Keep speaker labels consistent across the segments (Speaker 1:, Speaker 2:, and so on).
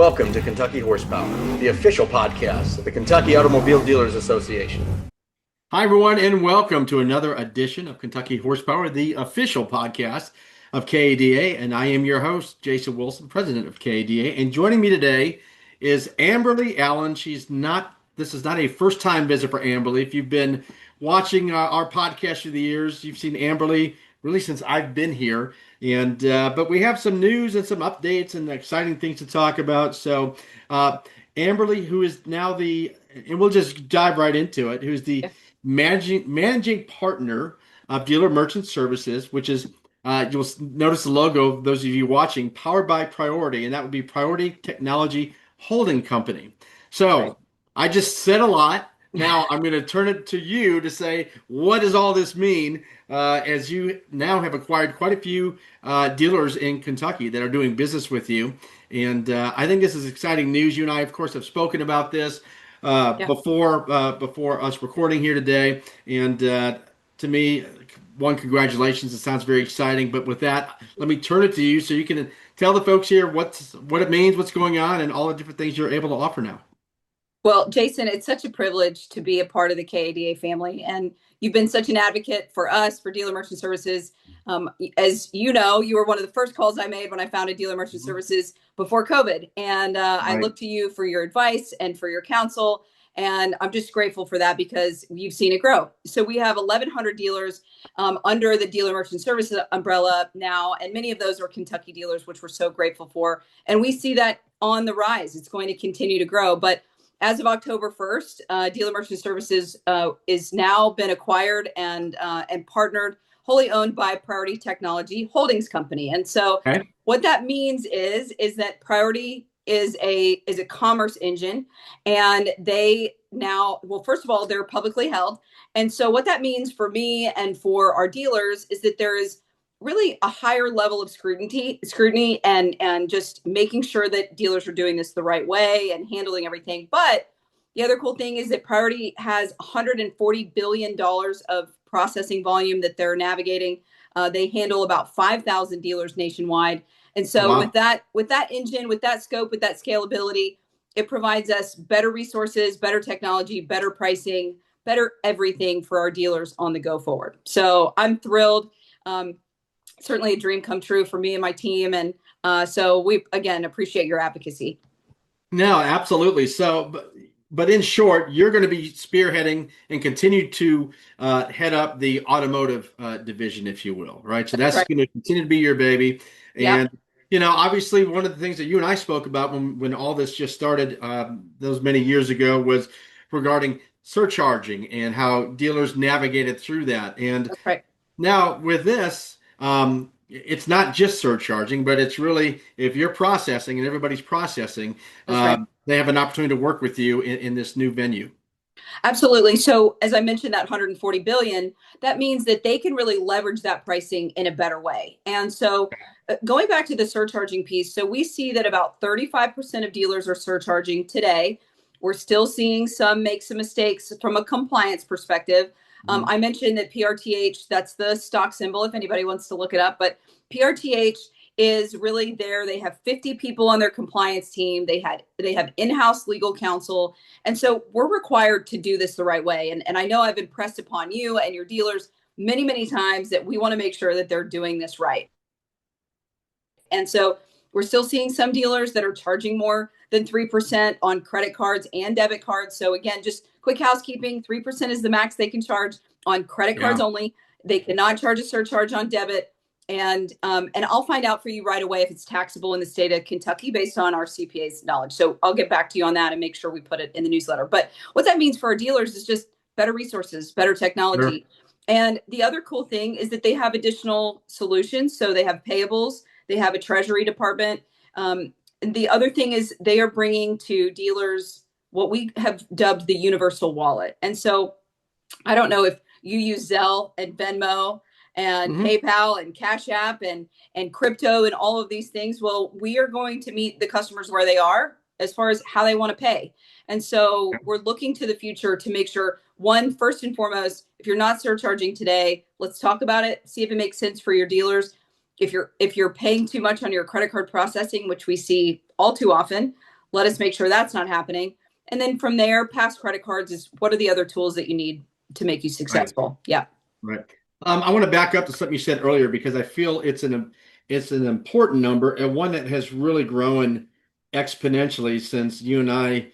Speaker 1: Welcome to Kentucky Horsepower, the official podcast of the Kentucky Automobile Dealers Association.
Speaker 2: Hi, everyone, and welcome to another edition of Kentucky Horsepower, the official podcast of KADA. And I am your host, Jason Wilson, president of KADA. And joining me today is Amberly Allen. This is not a first-time visit for Amberly. If you've been watching our podcast through the years, you've seen Amberly really since I've been here. But we have some news and some updates and exciting things to talk about. So Amberly, who is now and we'll just dive right into it, who's the managing partner of Dealer Merchant Services, which is, you'll notice the logo, those of you watching, powered by Priority, and that would be Priority Technology Holding Company. So right. I just said a lot. Now I'm going to turn it to you to say, what does all this mean, as you now have acquired quite a few dealers in Kentucky that are doing business with you. And I think this is exciting news. You and I, of course, have spoken about this before us recording here today. And to me, congratulations. It sounds very exciting. But with that, let me turn it to you so you can tell the folks here what it means, what's going on, and all the different things you're able to offer now.
Speaker 3: Well, Jason, it's such a privilege to be a part of the KADA family. And you've been such an advocate for us, for Dealer Merchant Services. As you know, you were one of the first calls I made when I founded Dealer Merchant Services before COVID. And right. I look to you for your advice and for your counsel. And I'm just grateful for that because you've seen it grow. So we have 1,100 dealers under the Dealer Merchant Services umbrella now. And many of those are Kentucky dealers, which we're so grateful for. And we see that on the rise. It's going to continue to grow. But as of October 1st, Dealer Merchant Services is now been acquired and partnered, wholly owned by Priority Technology Holdings Company. And so what that means is that Priority is a commerce engine, and they now, well, first of all, they're publicly held. And so what that means for me and for our dealers is that there is really a higher level of scrutiny and just making sure that dealers are doing this the right way and handling everything. But the other cool thing is that Priority has $140 billion of processing volume that they're navigating. They handle about 5,000 dealers nationwide. And so with that engine, with that scope, with that scalability, it provides us better resources, better technology, better pricing, better everything for our dealers on the go forward. So I'm thrilled. Certainly a dream come true for me and my team. And so we, again, appreciate your advocacy.
Speaker 2: No, absolutely. So, but in short, you're going to be spearheading and continue to head up the automotive division, if you will, right? So that's right. Going to continue to be your baby. And, obviously one of the things that you and I spoke about when all this just started those many years ago was regarding surcharging and how dealers navigated through that. And now with this, it's not just surcharging, but it's really, if you're processing and everybody's processing, they have an opportunity to work with you in this new venue.
Speaker 3: Absolutely. So as I mentioned, that 140 billion, that means that they can really leverage that pricing in a better way. And so going back to the surcharging piece, so we see that about 35% of dealers are surcharging today. We're still seeing some make some mistakes from a compliance perspective. I mentioned that PRTH, that's the stock symbol if anybody wants to look it up, but PRTH is really there. They have 50 people on their compliance team. They have in-house legal counsel. And so we're required to do this the right way. And I know I've impressed upon you and your dealers many, many times that we want to make sure that they're doing this right. And so we're still seeing some dealers that are charging more than 3% on credit cards and debit cards. So again, just quick housekeeping, 3% is the max they can charge on credit cards only. They cannot charge a surcharge on debit. And I'll find out for you right away if it's taxable in the state of Kentucky based on our CPA's knowledge. So I'll get back to you on that and make sure we put it in the newsletter. But what that means for our dealers is just better resources, better technology. And the other cool thing is that they have additional solutions. So they have payables, they have a treasury department. The other thing is they are bringing to dealers what we have dubbed the universal wallet. And so I don't know if you use Zelle and Venmo and PayPal and Cash App and crypto and all of these things. Well, we are going to meet the customers where they are as far as how they want to pay. And so we're looking to the future to make sure, one, first and foremost, if you're not surcharging today, let's talk about it, see if it makes sense for your dealers. If you're paying too much on your credit card processing, which we see all too often, Let us make sure that's not happening. And then from there, past credit cards is what are the other tools that you need to make you successful?
Speaker 2: Right.
Speaker 3: Yeah.
Speaker 2: Right. I want to back up to something you said earlier because I feel it's an important number and one that has really grown exponentially since you and I,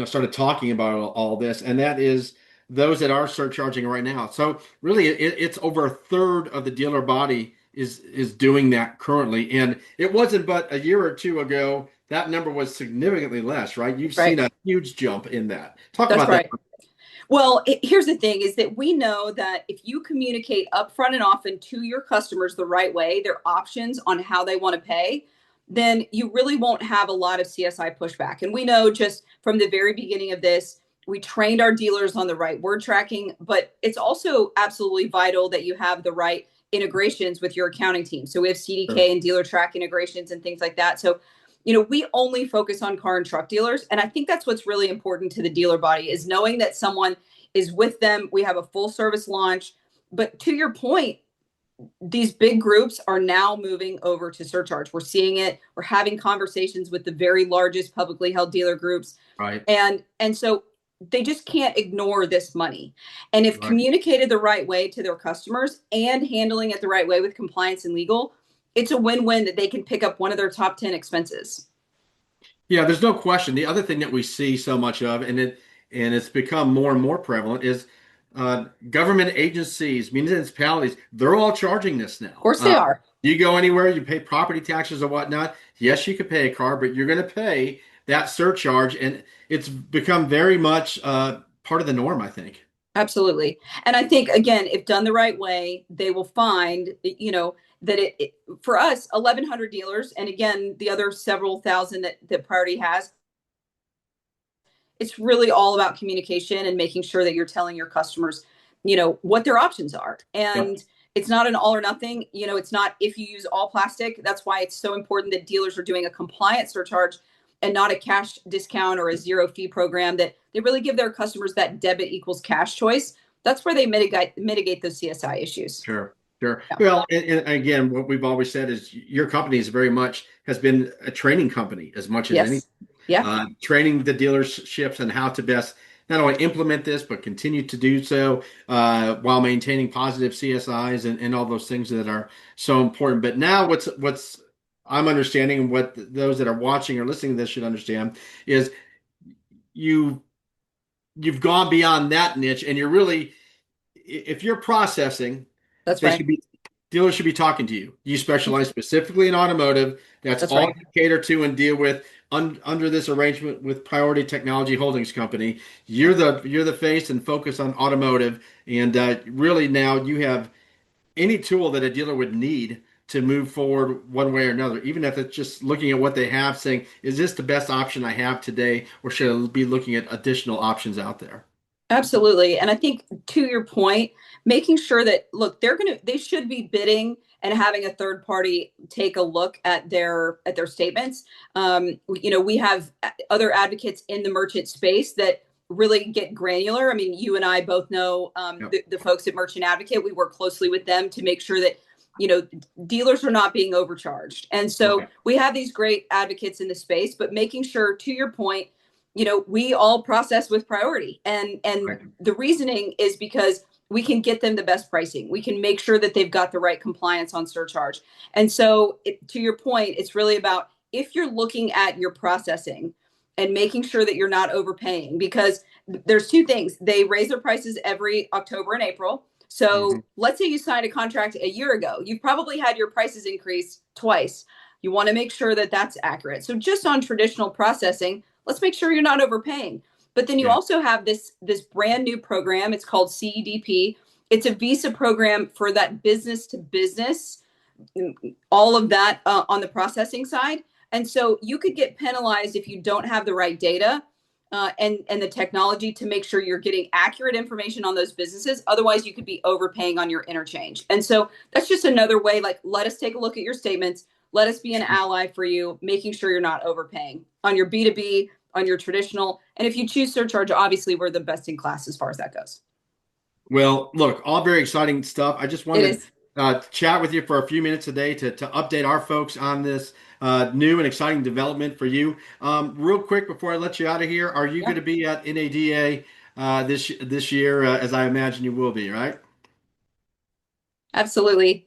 Speaker 2: started talking about all this, and that is those that are surcharging right now. So really, it's over a third of the dealer body is doing that currently, and it wasn't but a year or two ago that number was significantly less, right? You've
Speaker 3: Right.
Speaker 2: seen a huge jump in that. Talk
Speaker 3: That's
Speaker 2: about
Speaker 3: right.
Speaker 2: that.
Speaker 3: Well, here's the thing is that we know that if you communicate upfront and often to your customers the right way, their options on how they want to pay, then you really won't have a lot of CSI pushback. And we know just from the very beginning of this, we trained our dealers on the right word tracking, but it's also absolutely vital that you have the right integrations with your accounting team. So we have CDK and dealer track integrations and things like that. So we only focus on car and truck dealers. And I think that's what's really important to the dealer body is knowing that someone is with them. We have a full service launch. But to your point, these big groups are now moving over to surcharge. We're seeing it. We're having conversations with the very largest publicly held dealer groups.
Speaker 2: Right.
Speaker 3: And so they just can't ignore this money. And if communicated the right way to their customers and handling it the right way with compliance and legal, it's a win-win that they can pick up one of their top 10 expenses.
Speaker 2: Yeah, there's no question. The other thing that we see so much of, and it's become more and more prevalent, is government agencies, municipalities. They're all charging this now. Of
Speaker 3: course they are.
Speaker 2: You go anywhere, you pay property taxes or whatnot. Yes, you could pay a car, but you're going to pay that surcharge, and it's become very much part of the norm, I think.
Speaker 3: Absolutely. And I think, again, if done the right way, they will find, that it for us, 1,100 dealers, and again, the other several thousand that Priority has, it's really all about communication and making sure that you're telling your customers, what their options are. And it's not an all or nothing. It's not if you use all plastic. That's why it's so important that dealers are doing a compliant surcharge and not a cash discount or a zero fee program, that they really give their customers that debit equals cash choice. That's where they mitigate those CSI issues.
Speaker 2: Sure. Sure.
Speaker 3: Yeah.
Speaker 2: Well, and again, what we've always said is your company is very much has been a training company as much as anything.
Speaker 3: Yeah.
Speaker 2: Training the dealerships on how to best not only implement this, but continue to do so while maintaining positive CSIs and all those things that are so important. But now what's I'm understanding, what those that are watching or listening to this should understand is you've gone beyond that niche, and you're really, if you're processing,
Speaker 3: That's right.
Speaker 2: Dealers should be talking to you. You specialize specifically in automotive. That's all
Speaker 3: right.
Speaker 2: you cater to and deal with under this arrangement with Priority Technology Holdings Company. You're the face and focus on automotive, and really now you have any tool that a dealer would need to move forward one way or another, even if it's just looking at what they have, saying, is this the best option I have today, or should I be looking at additional options out there?
Speaker 3: Absolutely. And I think to your point, making sure that, look, they should be bidding and having a third party take a look at their statements. We have other advocates in the merchant space that really get granular. I mean, you and I both know the folks at Merchant Advocate. We work closely with them to make sure that dealers are not being overcharged. And so we have these great advocates in the space, but making sure, to your point, we all process with Priority. And the reasoning is because we can get them the best pricing. We can make sure that they've got the right compliance on surcharge. And so to your point, it's really about, if you're looking at your processing and making sure that you're not overpaying, because there's two things. They raise their prices every October and April. So let's say you signed a contract a year ago. You've probably had your prices increase twice. You want to make sure that that's accurate. So just on traditional processing, let's make sure you're not overpaying. But then you also have this brand new program. It's called CEDP. It's a Visa program for that business to business, all of that on the processing side. And so you could get penalized if you don't have the right data and the technology to make sure you're getting accurate information on those businesses. Otherwise, you could be overpaying on your interchange. And so that's just another way, like, let us take a look at your statements. Let us be an ally for you, making sure you're not overpaying on your B2B, on your traditional. And if you choose surcharge, obviously we're the best in class as far as that goes.
Speaker 2: Well, look, all very exciting stuff. I just wanted chat with you for a few minutes today to update our folks on this new and exciting development for you. Real quick before I let you out of here, are you
Speaker 3: Yeah.
Speaker 2: going to be at NADA this year, as I imagine you will be, right?
Speaker 3: Absolutely.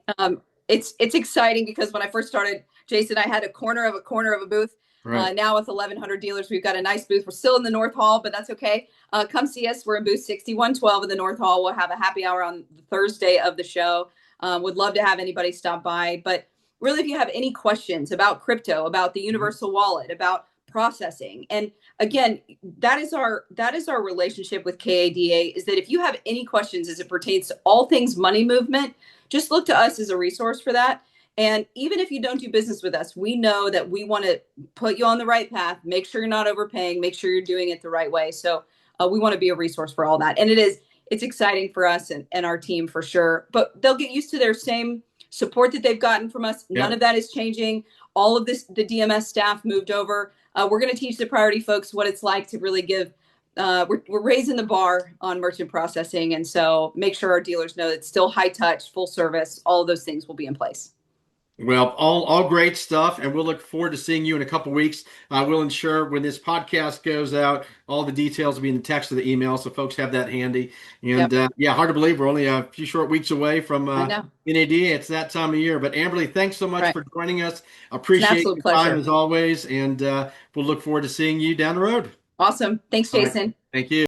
Speaker 3: It's exciting because when I first started, Jason, I had a corner of a booth.
Speaker 2: Right.
Speaker 3: Now with 1,100 dealers, we've got a nice booth. We're still in the North Hall, but that's okay. Come see us. We're in booth 6112 in the North Hall. We'll have a happy hour on the Thursday of the show. Would love to have anybody stop by. But really, if you have any questions about crypto, about the universal wallet, about processing, and again, that is our relationship with KADA, is that if you have any questions as it pertains to all things money movement, just look to us as a resource for that. And even if you don't do business with us, we know that we want to put you on the right path, make sure you're not overpaying, make sure you're doing it the right way. So we want to be a resource for all that. And it's exciting for us and our team for sure. But they'll get used to their same support that they've gotten from us. None
Speaker 2: Yeah.
Speaker 3: of that is changing. All of this, the DMS staff moved over. We're going to teach the priority folks what it's like to really give. We're raising the bar on merchant processing. And so make sure our dealers know it's still high touch, full service. All of those things will be in place.
Speaker 2: Well, all great stuff, and we'll look forward to seeing you in a couple weeks. We'll ensure when this podcast goes out, all the details will be in the text of the email, so folks have that handy. And
Speaker 3: Yep.
Speaker 2: yeah, hard to believe we're only a few short weeks away from
Speaker 3: I know.
Speaker 2: NADA. It's that time of year. But Amberly, thanks so much
Speaker 3: Right.
Speaker 2: for joining us.
Speaker 3: It's an
Speaker 2: Appreciate
Speaker 3: absolute
Speaker 2: your time
Speaker 3: pleasure.
Speaker 2: as always, and we'll look forward to seeing you down the road.
Speaker 3: Awesome. Thanks,
Speaker 2: All right.
Speaker 3: Jason.
Speaker 2: Thank you.